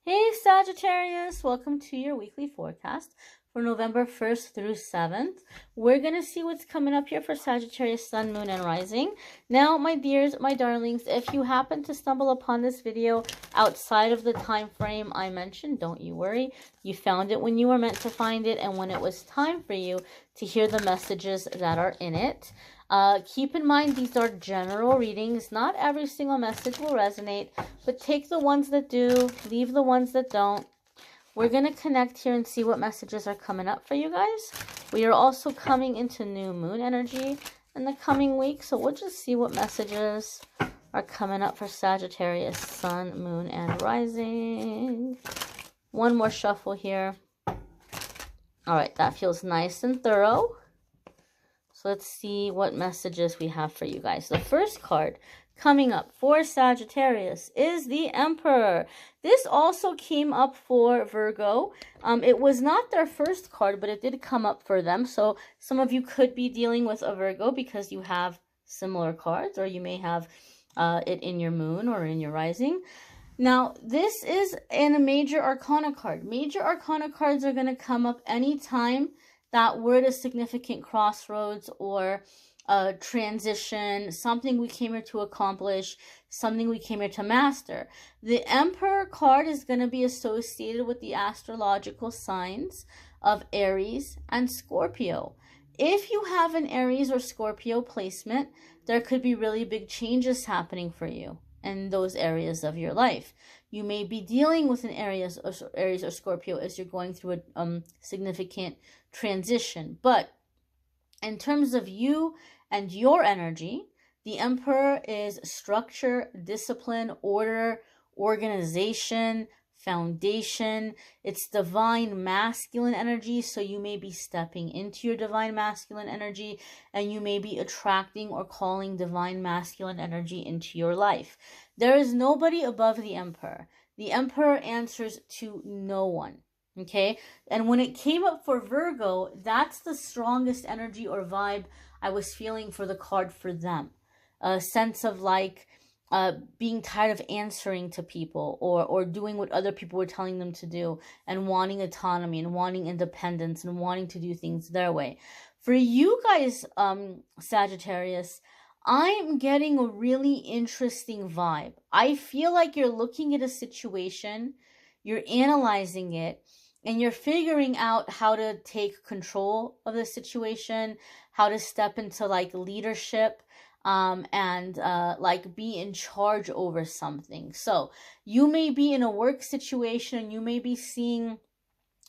Hey Sagittarius, welcome to your weekly forecast for November 1st through 7th. We're going to see what's coming up here for Sagittarius, Sun, Moon, and Rising. Now, my dears, my darlings, if you happen to stumble upon this video outside of the time frame I mentioned, don't you worry. You found it when you were meant to find it and when it was time for you to hear the messages that are in it. Keep in mind, these are general readings. Not every single message will resonate, but take the ones that do, leave the ones that don't. We're going to connect here and see what messages are coming up for you guys. We are also coming into new moon energy in the coming week, so we'll just see what messages are coming up for Sagittarius, Sun, Moon, and Rising. One more shuffle here. All right, that feels nice and thorough. So let's see what messages we have for you guys. The first card coming up for Sagittarius is the Emperor. This also came up for Virgo. It was not their first card, but it did come up for them. So some of you could be dealing with a Virgo because you have similar cards, or you may have it in your moon or in your rising. Now, this is in a Major Arcana card. Major Arcana cards are going to come up anytime that we're at a significant crossroads or a transition, something we came here to accomplish, something we came here to master. The Emperor card is going to be associated with the astrological signs of Aries and Scorpio. If you have an Aries or Scorpio placement, there could be really big changes happening for you in those areas of your life. You may be dealing with an Aries or Scorpio as you're going through a significant transition. But in terms of you and your energy, the Emperor is structure, discipline, order, organization, foundation. It's divine masculine energy, so you may be stepping into your divine masculine energy, and you may be attracting or calling divine masculine energy into your life. There is nobody above the Emperor. The Emperor answers to no one. Okay, and when it came up for Virgo, that's the strongest energy or vibe I was feeling for the card for them. A sense of like being tired of answering to people or doing what other people were telling them to do, and wanting autonomy and wanting independence and wanting to do things their way. For you guys, Sagittarius, I'm getting a really interesting vibe. I feel like you're looking at a situation, you're analyzing it, and you're figuring out how to take control of the situation, how to step into like leadership, and like be in charge over something. So you may be in a work situation, you may be seeing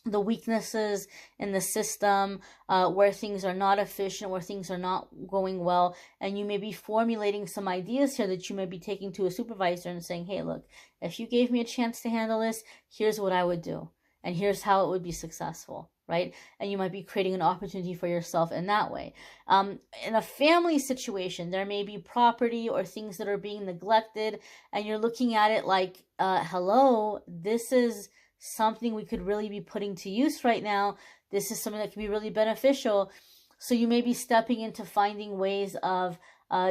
the weaknesses in the system, where things are not efficient, where things are not going well, and you may be formulating some ideas here that you may be taking to a supervisor and saying, hey, look, if you gave me a chance to handle this, here's what I would do, and here's how it would be successful, right? And you might be creating an opportunity for yourself in that way. In a family situation, there may be property or things that are being neglected, and you're looking at it like, hello, this is something we could really be putting to use right now. This is something that can be really beneficial. So you may be stepping into finding ways of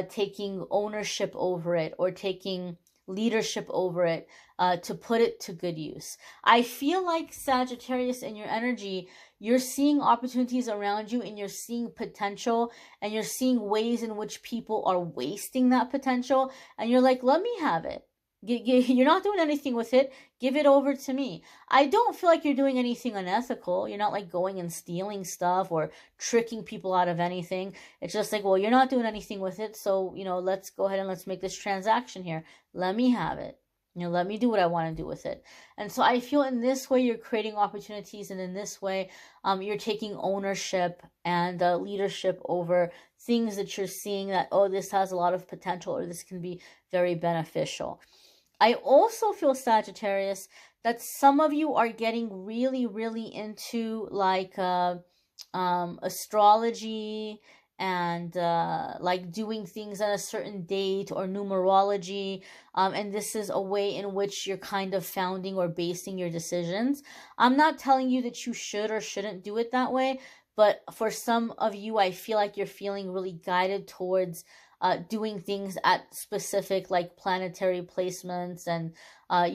taking ownership over it, or taking leadership over it, to put it to good use. I feel like, Sagittarius, in your energy, you're seeing opportunities around you, and you're seeing potential, and you're seeing ways in which people are wasting that potential, and you're like, let me have it. You're not doing anything with it. Give it over to me. I don't feel like you're doing anything unethical. You're not like going and stealing stuff or tricking people out of anything. It's just like, well, you're not doing anything with it. So, let's go ahead and let's make this transaction here. Let me have it. Let me do what I want to do with it. And so I feel in this way, you're creating opportunities. And in this way, you're taking ownership and leadership over things that you're seeing that, oh, this has a lot of potential, or this can be very beneficial. I also feel, Sagittarius, that some of you are getting really, really into like astrology and like doing things on a certain date, or numerology. And this is a way in which you're kind of founding or basing your decisions. I'm not telling you that you should or shouldn't do it that way, but for some of you, I feel like you're feeling really guided towards doing things at specific like planetary placements, and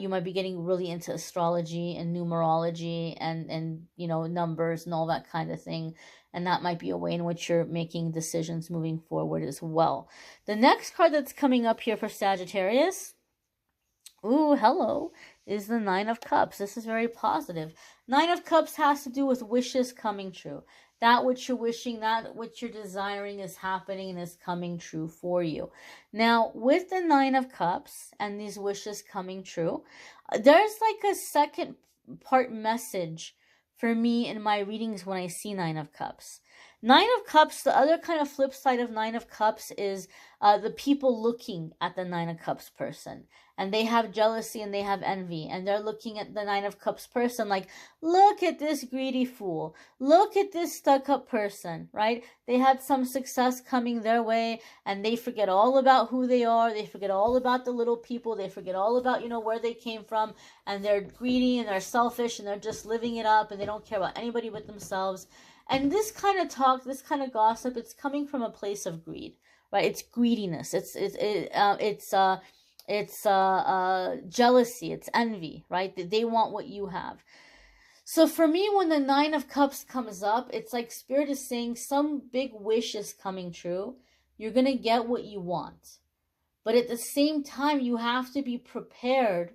you might be getting really into astrology and numerology and numbers and all that kind of thing. And that might be a way in which you're making decisions moving forward as well. The next card that's coming up here for Sagittarius, ooh, hello, is the Nine of Cups. This is very positive. Nine of Cups has to do with wishes coming true. That which you're wishing, that which you're desiring is happening and is coming true for you. Now, with the Nine of Cups and these wishes coming true, there's like a second part message for me in my readings when I see Nine of Cups. Nine of Cups, the other kind of flip side of Nine of Cups is the people looking at the Nine of Cups person. And they have jealousy and they have envy. And they're looking at the Nine of Cups person like, look at this greedy fool. Look at this stuck-up person, right? They had some success coming their way and they forget all about who they are. They forget all about the little people. They forget all about, where they came from. And they're greedy and they're selfish and they're just living it up and they don't care about anybody but themselves. And this kind of talk, this kind of gossip, it's coming from a place of greed, right? It's greediness. It's jealousy. It's envy, right? They want what you have. So for me, when the Nine of Cups comes up, it's like Spirit is saying some big wish is coming true. You're going to get what you want. But at the same time, you have to be prepared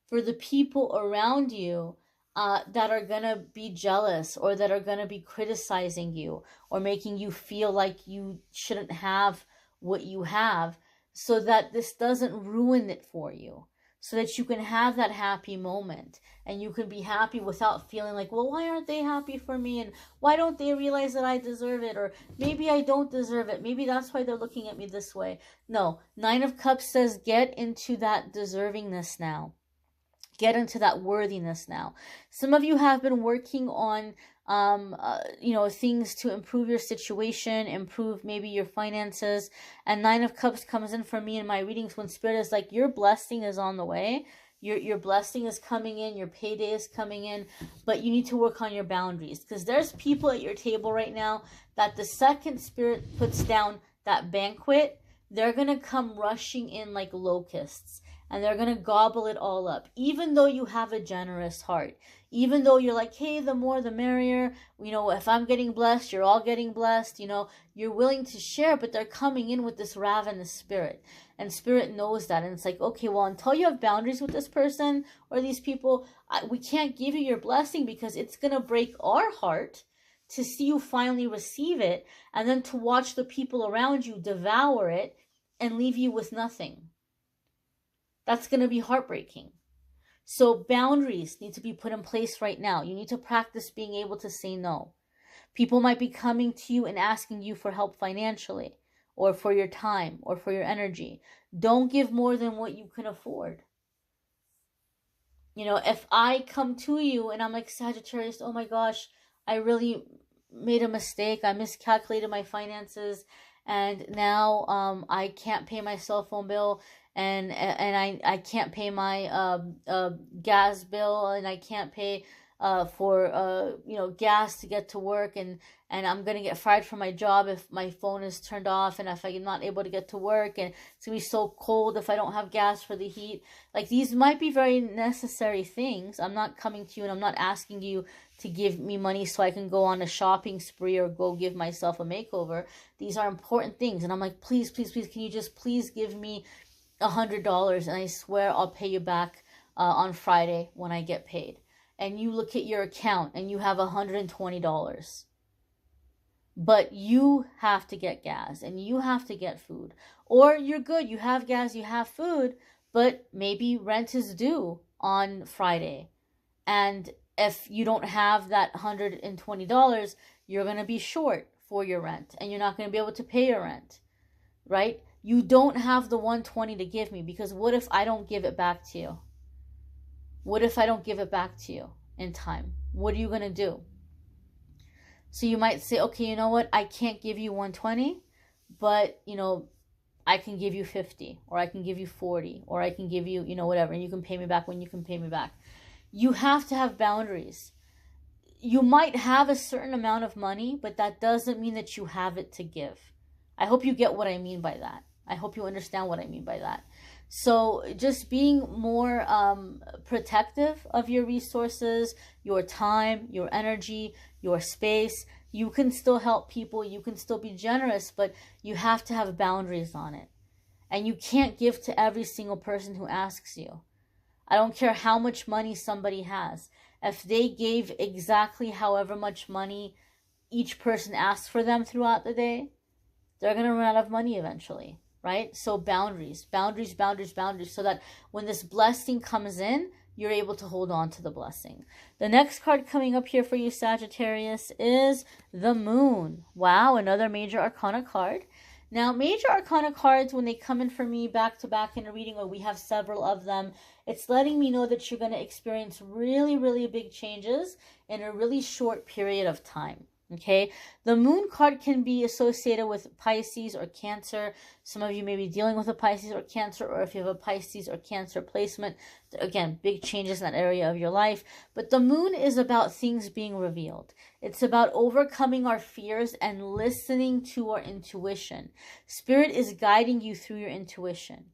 for the people around you that are going to be jealous or that are going to be criticizing you or making you feel like you shouldn't have what you have, so that this doesn't ruin it for you, so that you can have that happy moment and you can be happy without feeling like, well, why aren't they happy for me? And why don't they realize that I deserve it? Or maybe I don't deserve it. Maybe that's why they're looking at me this way. No, Nine of Cups says get into that deservingness now. Get into that worthiness now. Some of you have been working on, things to improve your situation, improve maybe your finances. And Nine of Cups comes in for me in my readings when Spirit is like, your blessing is on the way. Your blessing is coming in. Your payday is coming in. But you need to work on your boundaries. Because there's people at your table right now that the second Spirit puts down that banquet, they're going to come rushing in like locusts. And they're going to gobble it all up, even though you have a generous heart. Even though you're like, hey, the more the merrier. If I'm getting blessed, you're all getting blessed. You're willing to share, but they're coming in with this ravenous spirit. And Spirit knows that. And it's like, okay, well, until you have boundaries with this person or these people, we can't give you your blessing because it's going to break our heart to see you finally receive it. And then to watch the people around you devour it and leave you with nothing. That's going to be heartbreaking. So boundaries need to be put in place right now. You need to practice being able to say no. People might be coming to you and asking you for help financially or for your time or for your energy. Don't give more than what you can afford. If I come to you and I'm like, Sagittarius, oh my gosh, I really made a mistake. I miscalculated my finances and now I can't pay my cell phone bill. And I can't pay my gas bill, and I can't pay for gas to get to work, and I'm gonna get fired from my job if my phone is turned off, and if I'm not able to get to work, and it's gonna be so cold if I don't have gas for the heat. Like, these might be very necessary things. I'm not coming to you and I'm not asking you to give me money so I can go on a shopping spree or go give myself a makeover. These are important things, and I'm like, please, please, please, can you just please give me $100, and I swear I'll pay you back on Friday when I get paid. And you look at your account and you have $120. But you have to get gas and you have to get food. Or you're good, you have gas, you have food, but maybe rent is due on Friday. And if you don't have that $120, you're going to be short for your rent and you're not going to be able to pay your rent, right? You don't have the $120 to give me, because what if I don't give it back to you? What if I don't give it back to you in time? What are you going to do? So you might say, okay, you know what? I can't give you $120, but, I can give you $50, or I can give you $40, or I can give you, whatever, and you can pay me back when you can pay me back. You have to have boundaries. You might have a certain amount of money, but that doesn't mean that you have it to give. I hope you get what I mean by that. I hope you understand what I mean by that. So just being more protective of your resources, your time, your energy, your space. You can still help people. You can still be generous, but you have to have boundaries on it. And you can't give to every single person who asks you. I don't care how much money somebody has. If they gave exactly however much money each person asks for them throughout the day, they're going to run out of money eventually, right? So boundaries, boundaries, boundaries, boundaries, so that when this blessing comes in, you're able to hold on to the blessing. The next card coming up here for you, Sagittarius, is the Moon. Wow, another major arcana card. Now, major arcana cards, when they come in for me back to back in a reading, or we have several of them, it's letting me know that you're going to experience really, really big changes in a really short period of time. Okay, the Moon card can be associated with Pisces or Cancer. Some of you may be dealing with a Pisces or Cancer, or if you have a Pisces or Cancer placement, again, big changes in that area of your life. But the Moon is about things being revealed. It's about overcoming our fears and listening to our intuition. Spirit is guiding you through your intuition.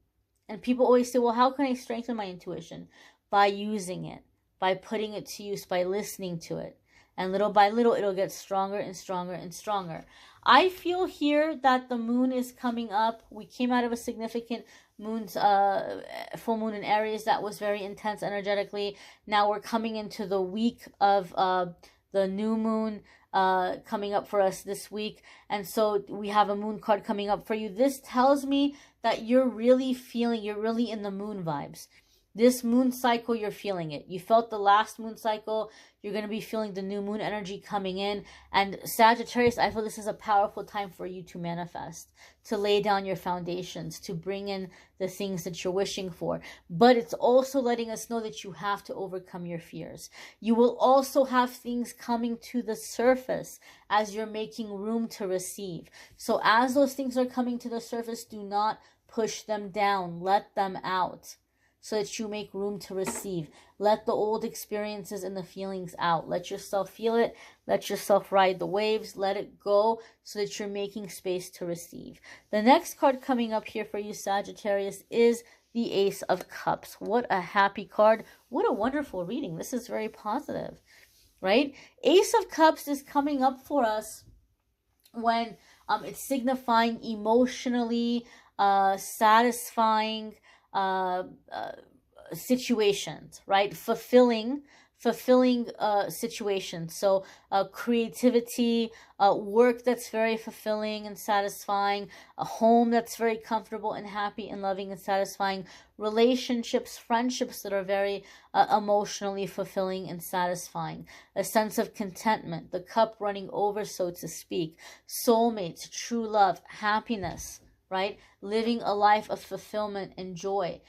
And people always say, well, how can I strengthen my intuition? By using it, by putting it to use, by listening to it. And little by little, it'll get stronger and stronger and stronger. I feel here that the Moon is coming up. We came out of a significant full moon in Aries that was very intense energetically. Now we're coming into the week of the new moon coming up for us this week. And so we have a Moon card coming up for you. This tells me that you're really in the Moon vibes. This moon cycle, you're feeling it. You felt the last moon cycle. You're going to be feeling the new moon energy coming in. And Sagittarius, I feel this is a powerful time for you to manifest, to lay down your foundations, to bring in the things that you're wishing for. But it's also letting us know that you have to overcome your fears. You will also have things coming to the surface as you're making room to receive. So as those things are coming to the surface, do not push them down. Let them out, so that you make room to receive. Let the old experiences and the feelings out. Let yourself feel it. Let yourself ride the waves. Let it go so that you're making space to receive. The next card coming up here for you, Sagittarius, is the Ace of Cups. What a happy card. What a wonderful reading. This is very positive, right? Ace of Cups is coming up for us when it's signifying emotionally satisfying situations, right? Fulfilling situations. So creativity, work that's very fulfilling and satisfying, a home that's very comfortable and happy and loving and satisfying, relationships, friendships that are very emotionally fulfilling and satisfying, a sense of contentment, the cup running over, so to speak, soulmates, true love, happiness, right? Living a life of fulfillment and joy.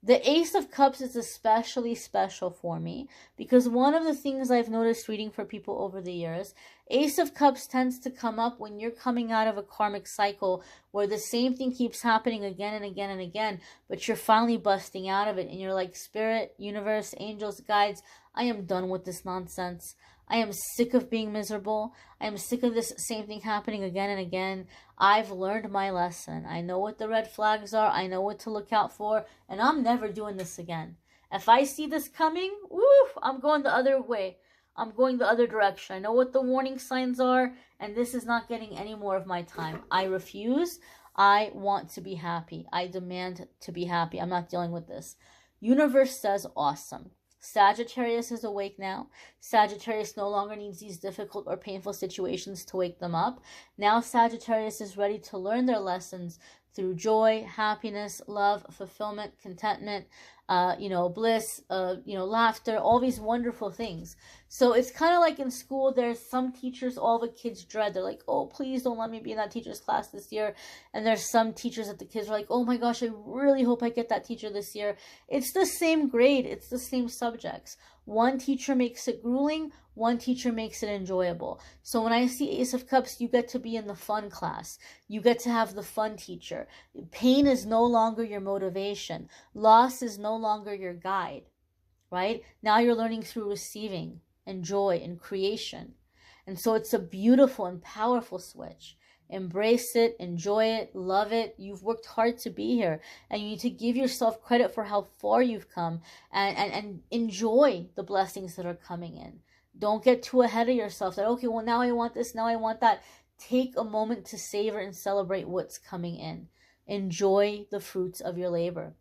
The Ace of Cups is especially special for me because one of the things I've noticed reading for people over the years, Ace of Cups tends to come up when you're coming out of a karmic cycle where the same thing keeps happening again and again and again, but you're finally busting out of it and you're like, Spirit, universe, angels, guides, I am done with this nonsense. I am sick of being miserable. I am sick of this same thing happening again and again. I've learned my lesson. I know what the red flags are. I know what to look out for. And I'm never doing this again. If I see this coming, woo, I'm going the other way. I'm going the other direction. I know what the warning signs are. And this is not getting any more of my time. I refuse. I want to be happy. I demand to be happy. I'm not dealing with this. Universe says awesome. Sagittarius is awake now. Sagittarius no longer needs these difficult or painful situations to wake them up. Now Sagittarius is ready to learn their lessons through joy, happiness, love, fulfillment, contentment, bliss, laughter, all these wonderful things. So it's kind of like in school, there's some teachers all the kids dread. They're like, oh, please don't let me be in that teacher's class this year. And there's some teachers that the kids are like, oh my gosh, I really hope I get that teacher this year. It's the same grade. It's the same subjects. One teacher makes it grueling. One teacher makes it enjoyable. So when I see Ace of Cups, you get to be in the fun class. You get to have the fun teacher. Pain is no longer your motivation. Loss is no longer your guide, right? Now you're learning through receiving and joy and creation. And so it's a beautiful and powerful switch. Embrace it, enjoy it, love it. You've worked hard to be here, and you need to give yourself credit for how far you've come, and enjoy the blessings that are coming in. Don't get too ahead of yourself that, okay, well, now I want this, now I want that. Take a moment to savor and celebrate what's coming in. Enjoy the fruits of your labor.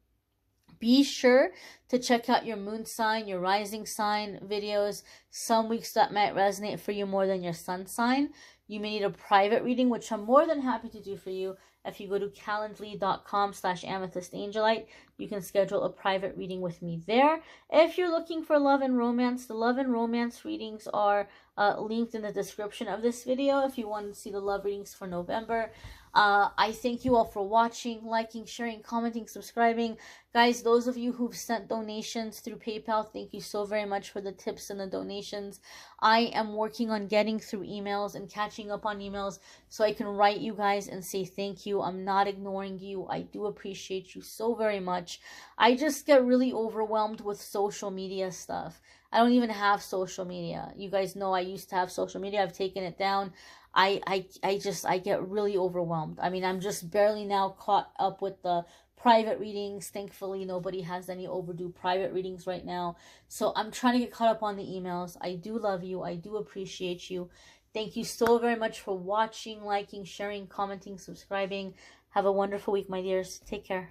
Be sure to check out your moon sign, your rising sign videos. Some weeks that might resonate for you more than your sun sign. You may need a private reading, which I'm more than happy to do for you. If you go to calendly.com/amethystangelite, you can schedule a private reading with me there. If you're looking for love and romance, the love and romance readings are linked in the description of this video if you want to see the love readings for November. I thank you all for watching, liking, sharing, commenting, subscribing. Guys, those of you who've sent donations through PayPal, thank you so very much for the tips and the donations. I am working on getting through emails and catching up on emails so I can write you guys and say thank you. I'm not ignoring you. I do appreciate you so very much. I just get really overwhelmed with social media stuff. I don't even have social media. You guys know I used to have social media. I've taken it down. I get really overwhelmed. I mean, I'm just barely now caught up with the private readings. Thankfully, nobody has any overdue private readings right now. So I'm trying to get caught up on the emails. I do love you. I do appreciate you. Thank you so very much for watching, liking, sharing, commenting, subscribing. Have a wonderful week, my dears. Take care.